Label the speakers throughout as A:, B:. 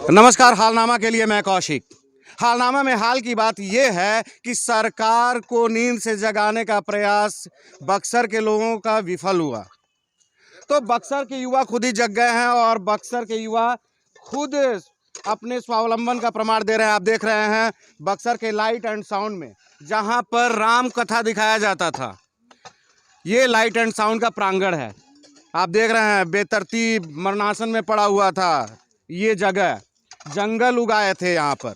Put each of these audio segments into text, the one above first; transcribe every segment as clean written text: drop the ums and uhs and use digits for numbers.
A: नमस्कार। हालनामा के लिए मैं कौशिक। हालनामा में हाल की बात यह है कि सरकार को नींद से जगाने का प्रयास बक्सर के लोगों का विफल हुआ। तो बक्सर के युवा खुद ही जग गए हैं और बक्सर के युवा खुद अपने स्वावलंबन का प्रमाण दे रहे हैं। आप देख रहे हैं बक्सर के लाइट एंड साउंड में, जहां पर राम कथा दिखाया जाता था, ये लाइट एंड साउंड का प्रांगण है। आप देख रहे हैं बेतरतीब मरणासन में पड़ा हुआ था ये जगह। जंगल उगाए थे यहाँ पर,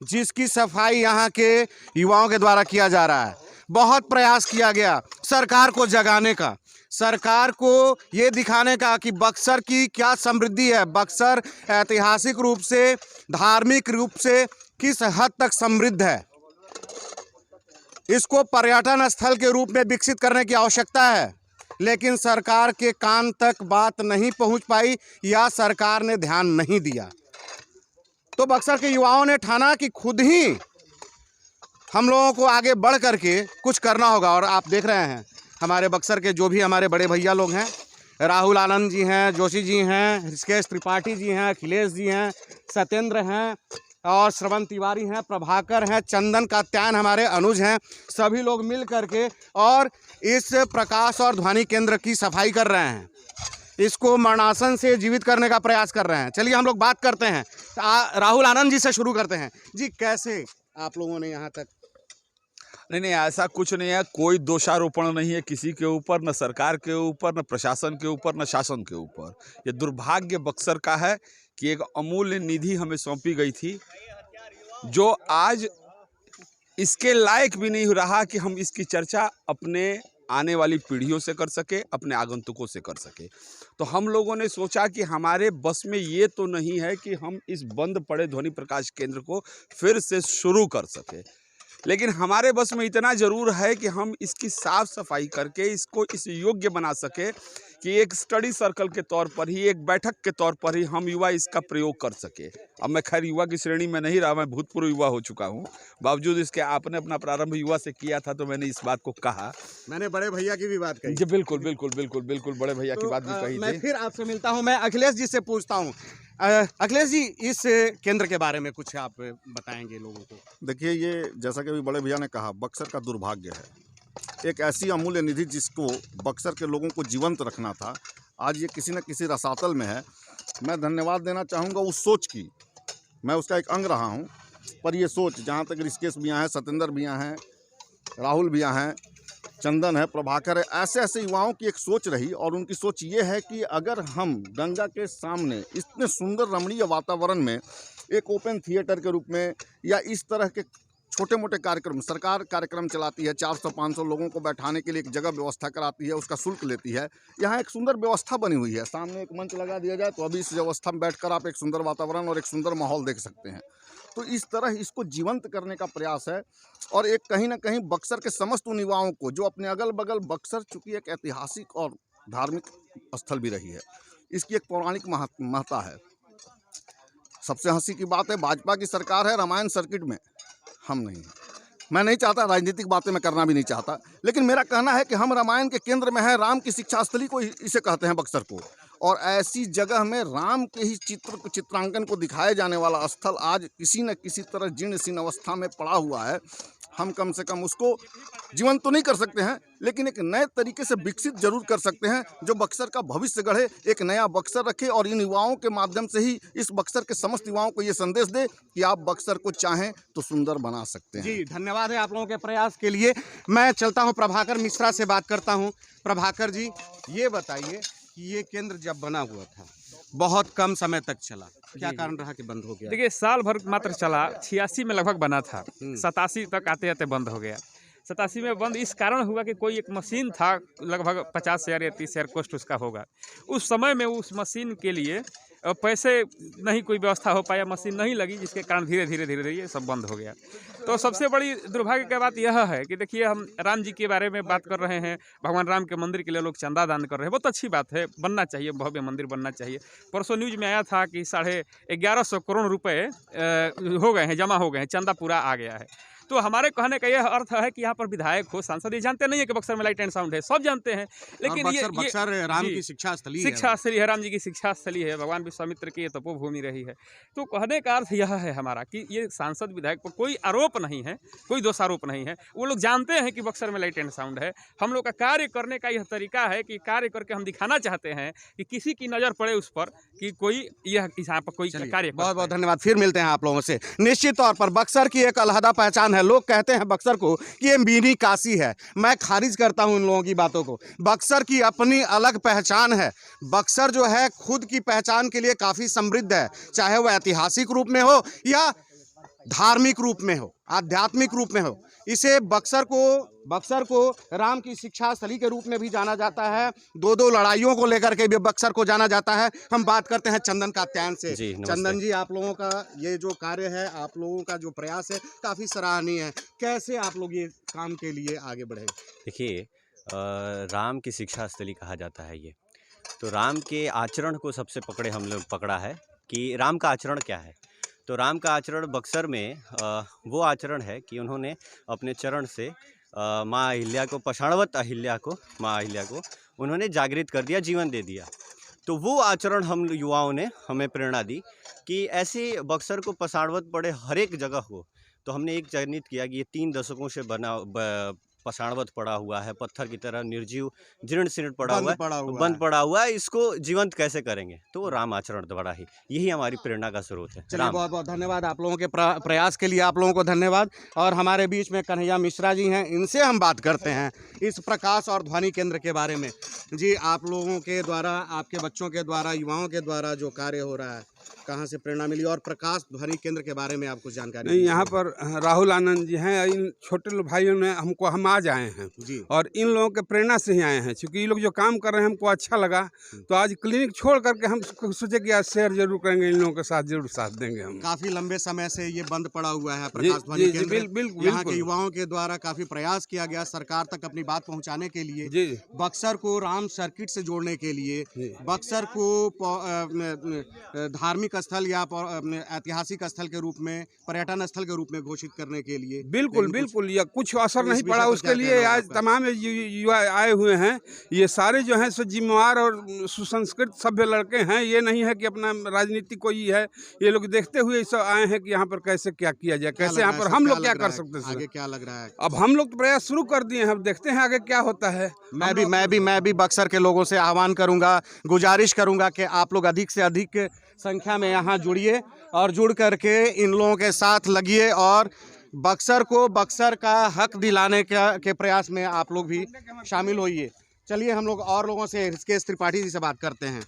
A: जिसकी सफाई यहाँ के युवाओं के द्वारा किया जा रहा है। बहुत प्रयास किया गया सरकार को जगाने का, सरकार को ये दिखाने का कि बक्सर की क्या समृद्धि है, बक्सर ऐतिहासिक रूप से, धार्मिक रूप से किस हद तक समृद्ध है। इसको पर्यटन स्थल के रूप में विकसित करने की आवश्यकता है, लेकिन सरकार के कान तक बात नहीं पहुंच पाई या सरकार ने ध्यान नहीं दिया। तो बक्सर के युवाओं ने ठाना कि खुद ही हम लोगों को आगे बढ़ करके कुछ करना होगा। और आप देख रहे हैं हमारे बक्सर के जो भी हमारे बड़े भैया लोग हैं, राहुल आनंद जी हैं, जोशी जी हैं, ऋषिकेश त्रिपाठी जी हैं, अखिलेश जी हैं, सत्येंद्र हैं और श्रवण तिवारी हैं, प्रभाकर हैं, चंदन कात्यायन हमारे अनुज हैं। सभी लोग मिल करके और इस प्रकाश और ध्वनि केंद्र की सफाई कर रहे हैं, इसको मरणासन से जीवित करने का प्रयास कर रहे हैं। चलिए हम लोग बात करते हैं। राहुल आनंद जी से शुरू करते हैं। जी, कैसे आप लोगों ने यहाँ तक?
B: नहीं, ऐसा कुछ नहीं है। कोई दोषारोपण नहीं है किसी के ऊपर, न सरकार के ऊपर, न प्रशासन के ऊपर, न शासन के ऊपर। ये दुर्भाग्य बक्सर का है कि एक अमूल्य निधि हमें सौंपी गई थी, जो आज इसके लायक भी नहीं रहा कि हम इसकी चर्चा अपने आने वाली पीढ़ियों से कर सके, अपने आगंतुकों से कर सके। तो हम लोगों ने सोचा कि हमारे बस में ये तो नहीं है कि हम इस बंद पड़े ध्वनि प्रकाश केंद्र को फिर से शुरू कर सके, लेकिन हमारे बस में इतना ज़रूर है कि हम इसकी साफ़ सफाई करके इसको इस योग्य बना सके कि एक स्टडी सर्कल के तौर पर ही, एक बैठक के तौर पर ही हम युवा इसका प्रयोग कर सके। अब मैं खैर युवा की श्रेणी में नहीं रहा, मैं भूतपूर्व युवा हो चुका हूँ। बावजूद इसके आपने अपना प्रारंभ युवा से किया था, तो मैंने इस बात को कहा।
A: मैंने बड़े भैया की भी बात कही
B: जी बिल्कुल बिल्कुल बिल्कुल बिल्कुल, बड़े भैया की बात भी कही थी।
A: मैं फिर आपसे मिलता हूँ, मैं अखिलेश जी से पूछता हूँ। अखिलेश जी, इस केंद्र के बारे में कुछ आप बताएंगे लोगों को?
C: देखिए, ये जैसा कि अभी बड़े भैया ने कहा, बक्सर का दुर्भाग्य है। एक ऐसी अमूल्य निधि जिसको बक्सर के लोगों को जीवंत रखना था, आज ये किसी न किसी रसातल में है। मैं धन्यवाद देना चाहूँगा उस सोच की, मैं उसका एक अंग रहा हूँ। पर ये सोच, जहाँ तक ऋषिकेश भैया हैं, सत्येंद्र भैया हैं, राहुल भैया हैं, चंदन है, प्रभाकर है, ऐसे ऐसे युवाओं की एक सोच रही। और उनकी सोच ये है कि अगर हम गंगा के सामने इतने सुंदर रमणीय वातावरण में एक ओपन थिएटर के रूप में या इस तरह के छोटे मोटे कार्यक्रम, सरकार कार्यक्रम चलाती है, 400-500 लोगों को बैठाने के लिए एक जगह व्यवस्था कराती है, उसका शुल्क लेती है। यहाँ एक सुंदर व्यवस्था बनी हुई है, सामने एक मंच लगा दिया जाए तो अभी इस व्यवस्था में बैठकर आप एक सुंदर वातावरण और एक सुंदर माहौल देख सकते हैं। तो इस तरह इसको जीवंत करने का प्रयास है। और एक कहीं ना कहीं बक्सर के समस्त उन युवाओं को जो अपने अगल बगल, बक्सर चूँकि एक ऐतिहासिक और धार्मिक स्थल भी रही है, इसकी एक पौराणिक महत्ता है। सबसे हंसी की बात है, भाजपा की सरकार है, रामायण सर्किट में हम नहीं हैं। मैं नहीं चाहता, राजनीतिक बातें मैं करना भी नहीं चाहता, लेकिन मेरा कहना है कि हम रामायण के केंद्र में हैं। राम की शिक्षा स्थली को इसे कहते हैं बक्सर को, और ऐसी जगह में राम के ही चित्रांकन को दिखाए जाने वाला स्थल आज किसी न किसी तरह जीर्ण शीर्ण अवस्था में पड़ा हुआ है। हम कम से कम उसको जीवंत तो नहीं कर सकते हैं, लेकिन एक नए तरीके से विकसित जरूर कर सकते हैं, जो बक्सर का भविष्य गढ़े, एक नया बक्सर रखे और इन युवाओं के माध्यम से ही इस बक्सर के समस्त युवाओं को ये संदेश दे कि आप बक्सर को चाहें तो सुंदर बना सकते हैं।
A: जी, धन्यवाद है आप लोगों के प्रयास के लिए। मैं चलता हूँ, प्रभाकर मिश्रा से बात करता हूँ। प्रभाकर जी, ये बताइए कि ये केंद्र जब बना हुआ था, बहुत कम समय तक चला, क्या कारण रहा कि बंद हो गया?
D: देखिए, साल भर मात्र चला। 86 में लगभग बना था, 87 तक आते आते बंद हो गया। 87 में बंद इस कारण हुआ कि कोई एक मशीन था, लगभग 50 शेयर या 30 शेयर कॉस्ट उसका होगा। उस समय में उस मशीन के लिए पैसे नहीं, कोई व्यवस्था हो पाया, मशीन नहीं लगी, जिसके कारण धीरे धीरे ये सब बंद हो गया। तो सबसे बड़ी दुर्भाग्य की बात यह है कि देखिए, हम राम जी के बारे में बात कर रहे हैं, भगवान राम के मंदिर के लिए लोग चंदा दान कर रहे हैं, बहुत अच्छी बात है, बनना चाहिए, भव्य मंदिर बनना चाहिए। परसों न्यूज़ में आया था कि 1150 करोड़ रुपए हो गए हैं, जमा हो गए हैं, चंदा पूरा आ गया है। तो हमारे कहने का यह अर्थ है कि यहाँ पर विधायक हो, सांसद, ये जानते नहीं है कि बक्सर में लाइट एंड साउंड है, सब जानते हैं। लेकिन
A: और
D: ये
A: बक्सर राम
D: जी,
A: की शिक्षा स्थली है।
D: शिक्षा स्थली है, राम जी की शिक्षा स्थली है, भगवान विश्वामित्र की ये तपोभूमि रही है। तो कहने का अर्थ यह है हमारा कि ये सांसद विधायक पर कोई आरोप नहीं है, कोई दोषारोप नहीं है। वो लोग जानते हैं कि बक्सर में लाइट एंड साउंड है। हम लोग का कार्य करने का यह तरीका है कि कार्य करके हम दिखाना चाहते हैं कि किसी की नज़र पड़े उस पर कि कोई यह यहाँ पर कोई कार्य।
A: बहुत बहुत धन्यवाद, फिर मिलते हैं आप लोगों से। निश्चित तौर पर बक्सर की एक अलहदा पहचान है। लोग कहते हैं बक्सर को कि ये मिनी काशी है। मैं खारिज करता हूं इन लोगों की बातों को। बक्सर की अपनी अलग पहचान है। बक्सर जो है खुद की पहचान के लिए काफ़ी समृद्ध है, चाहे वह ऐतिहासिक रूप में हो या धार्मिक रूप में हो, आध्यात्मिक रूप में हो। इसे बक्सर को राम की शिक्षा स्थली के रूप में भी जाना जाता है। दो लड़ाइयों को लेकर के भी बक्सर को जाना जाता है। हम बात करते हैं चंदन कात्यायन से। चंदन जी, आप लोगों का ये जो कार्य है, आप लोगों का जो प्रयास है, काफ़ी सराहनीय है। कैसे आप लोग ये काम के लिए आगे बढ़े?
E: देखिए, राम की शिक्षा स्थली कहा जाता है ये, तो राम के आचरण को सबसे हम लोग पकड़ा है कि राम का आचरण क्या है। तो राम का आचरण बक्सर में वो आचरण है कि उन्होंने अपने चरण से माँ अहिल्या को, पाषाणवत अहिल्या को, माँ अहिल्या को उन्होंने जागृत कर दिया, जीवन दे दिया। तो वो आचरण हम युवाओं ने हमें प्रेरणा दी कि ऐसे बक्सर को पाषाणवत पड़े हर एक जगह हो। तो हमने एक चयनित किया कि ये 3 दशकों से पाषाणवत पड़ा हुआ है, पत्थर की तरह निर्जीव, जीर्ण शीर्ण बंद पड़ा हुआ है, इसको जीवंत कैसे करेंगे। तो वो राम आचरण बड़ा ही, यही हमारी प्रेरणा का स्रोत है।
A: चलिए, बहुत बहुत धन्यवाद आप लोगों के प्रयास के लिए। आप लोगों को धन्यवाद। और हमारे बीच में कन्हैया मिश्रा जी हैं, इनसे हम बात करते हैं इस प्रकाश और ध्वनि केंद्र के बारे में। जी, आप लोगों के द्वारा, आपके बच्चों के द्वारा, युवाओं के द्वारा जो कार्य हो रहा है, कहाँ से प्रेरणा मिली, और प्रकाश ध्वनि केंद्र के बारे में आप कुछ जानकारी?
F: नहीं, यहाँ पर राहुल आनंद जी हैं, इन छोटे भाइयों ने हम आज आए हैं
A: जी,
F: और इन लोगों के प्रेरणा से ही आए हैं। क्योंकि ये लोग जो काम कर रहे हैं हमको अच्छा लगा, तो आज क्लिनिक छोड़ करके हम सोचे कि आज शेयर जरूर करेंगे, इन लोगों के साथ जरूर साथ देंगे हम।
A: काफी लंबे समय से ये बंद पड़ा हुआ है प्रकाश ध्वनि केंद्र। यहाँ के युवाओं के द्वारा काफी प्रयास किया गया सरकार तक अपनी बात पहुँचाने के लिए, बक्सर को राम सर्किट से जोड़ने के लिए, बक्सर को धार्मिक स्थल या ऐतिहासिक स्थल के रूप में, पर्यटन स्थल के रूप में घोषित करने के लिए।
F: बिल्कुल, या कुछ असर नहीं पड़ा उसके लिए। आज तमाम युवा आए हुए हैं, ये सारे जो हैं सो जिम्मेवार और सुसंस्कृत सभ्य लड़के हैं। ये नहीं है कि अपना राजनीति कोई है, ये लोग देखते हुए सब आए हैं कि यहाँ पर कैसे क्या किया जाए, कैसे यहाँ पर हम लोग क्या कर सकते हैं।
A: आगे क्या लग रहा है?
F: अब हम लोग तो प्रयास शुरू कर दिए हैं, अब देखते हैं आगे क्या होता है।
A: मैं भी बक्सर के लोगों से आह्वान करूंगा, गुजारिश करूंगा कि आप लोग अधिक से अधिक संख्या में यहाँ जुड़िए और जुड़ करके इन लोगों के साथ लगिए और बक्सर को बक्सर का हक दिलाने के प्रयास में आप लोग भी शामिल होइए। चलिए, हम लोग और लोगों से, हिरकेश त्रिपाठी जी से बात करते हैं।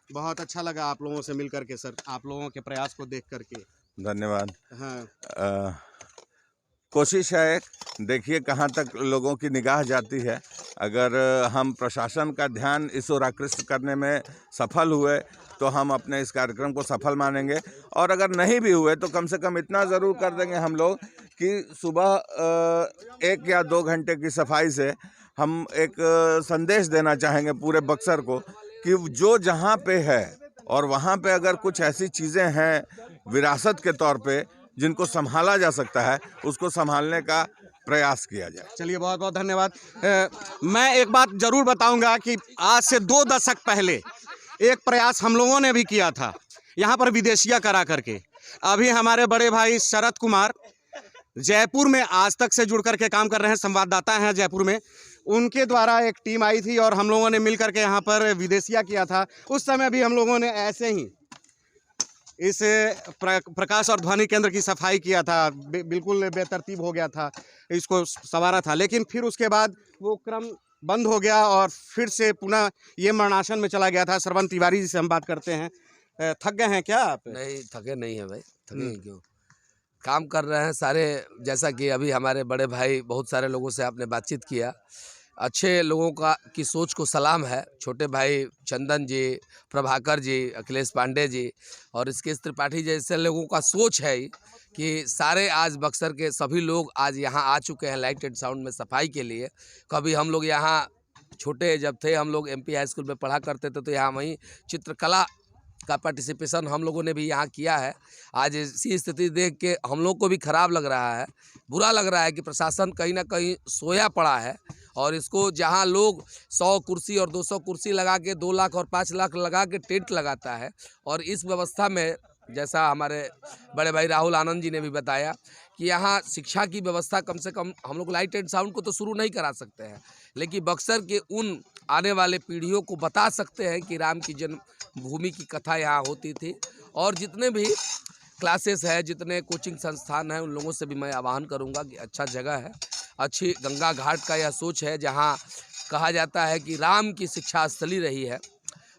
A: बहुत अच्छा लगा आप लोगों से मिल करके सर, आप लोगों के प्रयास को देख करके।
G: धन्यवाद।
A: हाँ,
G: कोशिश है, देखिए कहाँ तक लोगों की निगाह जाती है। अगर हम प्रशासन का ध्यान इस ओर आकृष्ट करने में सफल हुए तो हम अपने इस कार्यक्रम को सफल मानेंगे, और अगर नहीं भी हुए तो कम से कम इतना ज़रूर कर देंगे हम लोग कि सुबह 1 या 2 घंटे की सफाई से हम एक संदेश देना चाहेंगे पूरे बक्सर को कि जो जहाँ पे है और वहाँ पे अगर कुछ ऐसी चीज़ें हैं विरासत के तौर पे जिनको संभाला जा सकता है, उसको संभालने का प्रयास किया जाए।
A: चलिए, बहुत बहुत धन्यवाद। मैं एक बात जरूर बताऊंगा कि आज से 2 दशक पहले एक प्रयास हम लोगों ने भी किया था यहाँ पर विदेशिया करा करके। अभी हमारे बड़े भाई शरद कुमार जयपुर में आज तक से जुड़ करके काम कर रहे हैं, संवाददाता हैं जयपुर में। उनके द्वारा एक टीम आई थी और हम लोगों ने मिल करके यहाँ पर विदेशिया किया था। उस समय भी हम लोगों ने ऐसे ही इस प्रकाश और ध्वनि केंद्र की सफाई किया था, बिल्कुल बेतरतीब हो गया था, इसको संवारा था। लेकिन फिर उसके बाद वो क्रम बंद हो गया और फिर से पुनः ये मरणासन में चला गया था। श्रवण तिवारी जी से हम बात करते हैं। थक गए हैं क्या आप?
H: नहीं, थके नहीं है भाई, थके क्यों, काम कर रहे हैं सारे। जैसा कि अभी हमारे बड़े भाई, बहुत सारे लोगों से आपने बातचीत किया, अच्छे लोगों की सोच को सलाम है। छोटे भाई चंदन जी, प्रभाकर जी, अखिलेश पांडे जी और हिरकेश त्रिपाठी जैसे लोगों का सोच है कि सारे आज बक्सर के सभी लोग आज यहाँ आ चुके हैं लाइट एंड साउंड में सफाई के लिए। कभी हम लोग यहाँ छोटे जब थे, हम लोग MP हाई स्कूल में पढ़ा करते थे, तो यहाँ वहीं चित्रकला का पार्टिसिपेशन हम लोगों ने भी यहाँ किया है। आज ऐसी स्थिति देख के हम लोग को भी खराब लग रहा है, बुरा लग रहा है कि प्रशासन कहीं ना कहीं सोया पड़ा है और इसको जहाँ लोग 100 कुर्सी और 200 कुर्सी लगा के 2 लाख और 5 लाख लगा के टेंट लगाता है, और इस व्यवस्था में जैसा हमारे बड़े भाई राहुल आनंद जी ने भी बताया कि यहाँ शिक्षा की व्यवस्था कम से कम हम लोग लाइट एंड साउंड को तो शुरू नहीं करा सकते हैं, लेकिन बक्सर के उन आने वाले पीढ़ियों को बता सकते हैं कि राम की जन्मभूमि की कथा यहाँ होती थी। और जितने भी क्लासेस है, जितने कोचिंग संस्थान हैं, उन लोगों से भी मैं आह्वान करूँगा कि अच्छा जगह है, अच्छी गंगा घाट का यह सोच है, जहाँ कहा जाता है कि राम की शिक्षा स्थली रही है,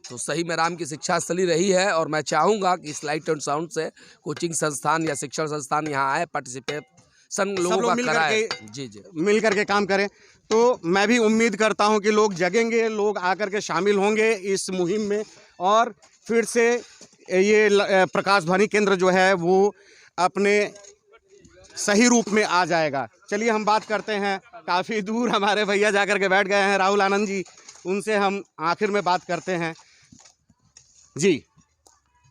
H: तो सही में राम की शिक्षा स्थली रही है। और मैं चाहूँगा कि इस लाइट एंड साउंड से कोचिंग संस्थान या शिक्षण संस्थान यहाँ आए, पार्टिसिपेशन लोगों का कराए। जी जी,
A: मिल करके काम करें। तो मैं भी उम्मीद करता हूं कि लोग जगेंगे, लोग आकर के शामिल होंगे इस मुहिम में, और फिर से ये प्रकाश ध्वनि केंद्र जो है वो अपने सही रूप में आ जाएगा। चलिए हम बात करते हैं, काफ़ी दूर हमारे भैया जाकर के बैठ गए हैं, राहुल आनंद जी, उनसे हम आखिर में बात करते हैं। जी,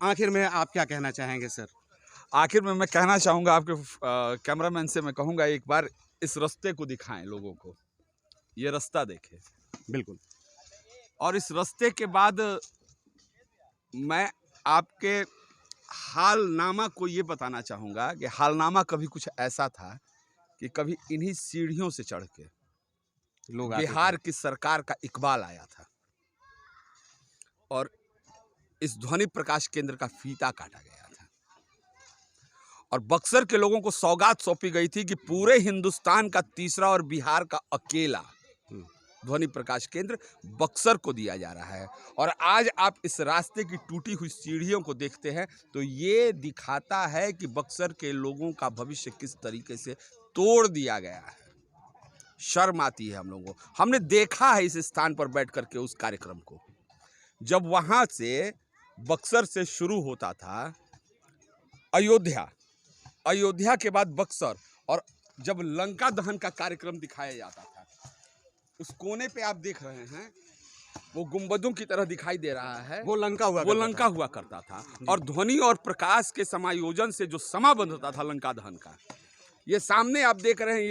A: आखिर में आप क्या कहना चाहेंगे सर?
B: आखिर में मैं कहना चाहूँगा, आपके कैमरामैन से मैं कहूँगा एक बार इस रास्ते को दिखाएं लोगों को, ये रास्ता देखें।
A: बिल्कुल।
B: और इस रास्ते के बाद मैं आपके हालनामा को ये बताना चाहूँगा कि हालनामा कभी कुछ ऐसा था कि कभी इन्हीं सीढ़ियों से चढ़ के
A: लोग
B: बिहार की सरकार का इकबाल आया था और इस ध्वनि प्रकाश केंद्र का फीता काटा गया था, और बक्सर के लोगों को सौगात सौंपी गई थी कि पूरे हिंदुस्तान का तीसरा और बिहार का अकेला ध्वनि प्रकाश केंद्र बक्सर को दिया जा रहा है। और आज आप इस रास्ते की टूटी हुई सीढ़ियों को देखते हैं तो ये दिखाता है कि बक्सर के लोगों का भविष्य किस तरीके से तोड़ दिया गया है। शर्म आती है हम लोगों को। हमने देखा है इस स्थान पर बैठ करके उस कार्यक्रम को, जब वहाँ से बक्सर से शुरू होता था अयोध्या के बाद बक्सर, और जब लंका दहन का कार्यक्रम दिखाया जाता था, उस कोने पे आप देख रहे हैं वो गुंबदों की तरह दिखाई दे रहा है, वो लंका हुआ करता था। और ध्वनि और प्रकाश के समायोजन से जो समा बंधता था लंका दहन का, ये सामने आप देख रहे हैं,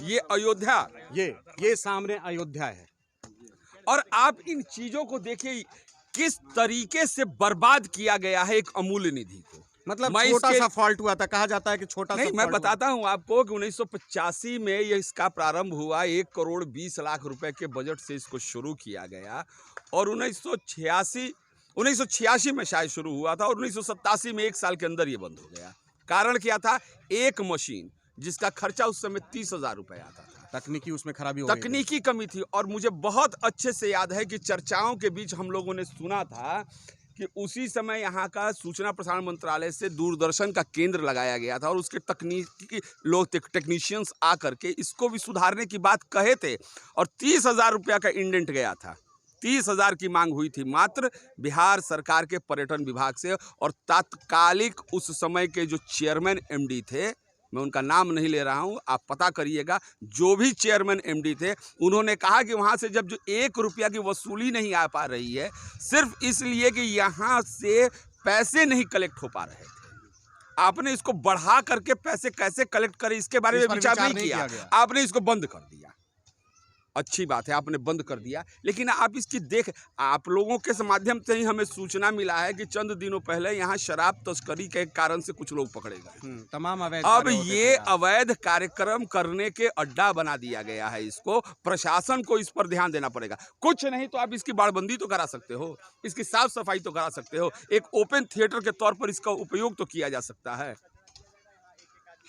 B: ये अयोध्या,
A: ये सामने अयोध्या है।
B: और आप इन चीजों को देखिए किस तरीके से बर्बाद किया गया है एक अमूल्य निधि को।
A: मतलब छोटा सा फॉल्ट हुआ था, कहा जाता है कि छोटा सा।
B: मैं बताता हूं आपको कि 1985 में ये इसका प्रारंभ हुआ, 1 करोड़ 20 लाख रुपए के बजट से इसको शुरू किया गया, और 1986 में शायद शुरू हुआ था, और 1987 में 1 साल के अंदर ये बंद हो गया। कारण क्या था? एक मशीन जिसका खर्चा उस समय 30,000 रुपए आता था।
A: तकनीकी उसमें खराबी हो
B: तकनीकी कमी थी। और मुझे बहुत अच्छे से याद है कि चर्चाओं के बीच हम लोगों ने सुना था कि उसी समय यहाँ का सूचना प्रसारण मंत्रालय से दूरदर्शन का केंद्र लगाया गया था, और उसके तकनीकी लोग टेक्नीशियंस आकर के इसको भी सुधारने की बात कहे थे, और 30,000 रुपया का इंडेंट गया था। 30,000 की मांग हुई थी मात्र बिहार सरकार के पर्यटन विभाग से। और तात्कालिक उस समय के जो चेयरमैन एमडी थे, मैं उनका नाम नहीं ले रहा हूं, आप पता करिएगा, जो भी चेयरमैन एमडी थे, उन्होंने कहा कि वहां से जब जो 1 रुपया की वसूली नहीं आ पा रही है, सिर्फ इसलिए कि यहां से पैसे नहीं कलेक्ट हो पा रहे थे, आपने इसको बढ़ा करके पैसे कैसे कलेक्ट करें इसके बारे में विचार नहीं किया, आपने इसको बंद कर दिया। अच्छी बात है, आपने बंद कर दिया, लेकिन आप इसकी आप लोगों के माध्यम से ही हमें सूचना मिला है कि चंद दिनों पहले यहाँ शराब तस्करी के कारण से कुछ लोग पकड़े गए।
A: तमाम अवैध,
B: अब ये अवैध कार्यक्रम करने के अड्डा बना दिया गया है। इसको प्रशासन को इस पर ध्यान देना पड़ेगा। कुछ नहीं तो आप इसकी बाड़बंदी तो करा सकते हो, इसकी साफ सफाई तो करा सकते हो, एक ओपन थिएटर के तौर पर इसका उपयोग तो किया जा सकता है।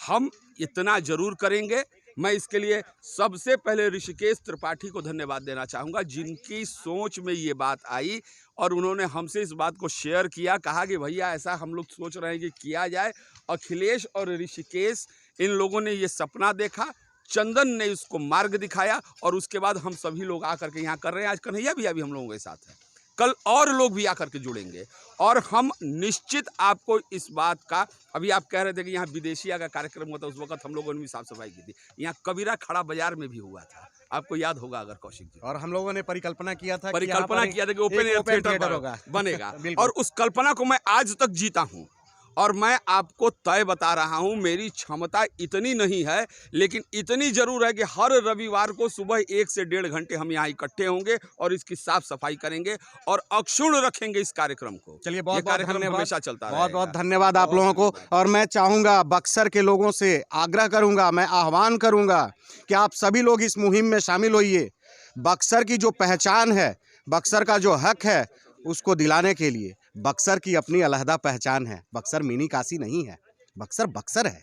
B: हम इतना जरूर करेंगे। मैं इसके लिए सबसे पहले ऋषिकेश त्रिपाठी को धन्यवाद देना चाहूँगा, जिनकी सोच में ये बात आई और उन्होंने हमसे इस बात को शेयर किया, कहा कि भैया ऐसा हम लोग सोच रहे हैं कि किया जाए। अखिलेश और ऋषिकेश, इन लोगों ने ये सपना देखा, चंदन ने इसको मार्ग दिखाया, और उसके बाद हम सभी लोग आकर के यहाँ कर रहे हैं। आज कन्हैया भी अभी हम लोगों के साथ है। कल और लोग भी आकर के जुड़ेंगे और हम निश्चित आपको इस बात का, अभी आप कह रहे थे कि यहाँ विदेशिया का कार्यक्रम हुआ था, उस वक्त हम लोगों ने भी साफ सफाई की थी। यहाँ कबीरा खड़ा बाजार में भी हुआ था, आपको याद होगा अगर कौशिक जी।
A: और हम लोगों ने परिकल्पना किया था
B: परिकल्पना किया था कि ओपन एयर थिएटर
A: होगा
B: बनेगा
A: बिल्कुल।
B: और उस कल्पना को मैं आज तक जीता हूँ और मैं आपको तय बता रहा हूँ, मेरी क्षमता इतनी नहीं है लेकिन इतनी जरूर है कि हर रविवार को सुबह 1 से 1.5 घंटे हम यहाँ इकट्ठे होंगे और इसकी साफ सफाई करेंगे और अक्षुण्ण रखेंगे इस कार्यक्रम को।
A: चलिए
B: ये
A: बहुत
B: कार्यक्रम
A: धन्यवाद,
B: हमेशा चलता
A: बहुत बहुत
B: रहेगा।
A: धन्यवाद आप लोगों को। और मैं चाहूँगा, बक्सर के लोगों से आग्रह करूँगा, मैं आह्वान करूँगा कि आप सभी लोग इस मुहिम में शामिल होइए। बक्सर की जो पहचान है, बक्सर का जो हक है, उसको दिलाने के लिए। बक्सर की अपनी अलहदा पहचान है। बक्सर मिनी काशी नहीं है, बक्सर बक्सर है।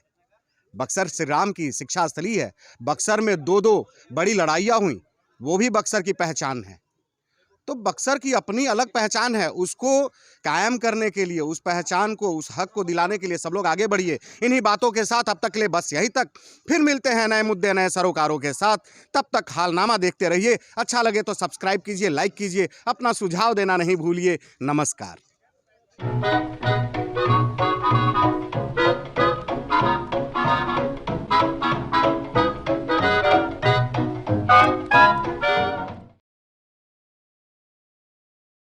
A: बक्सर श्री राम की शिक्षा स्थली है। बक्सर में 2 बड़ी लड़ाइयाँ हुई, वो भी बक्सर की पहचान है। तो बक्सर की अपनी अलग पहचान है, उसको कायम करने के लिए, उस पहचान को, उस हक को दिलाने के लिए सब लोग आगे बढ़िए। इन्हीं बातों के साथ अब तक ले बस यही तक, फिर मिलते हैं नए मुद्दे, नए सरोकारों के साथ। तब तक हालनामा देखते रहिए। अच्छा लगे तो सब्सक्राइब कीजिए, लाइक कीजिए, अपना सुझाव देना नहीं भूलिए। नमस्कार।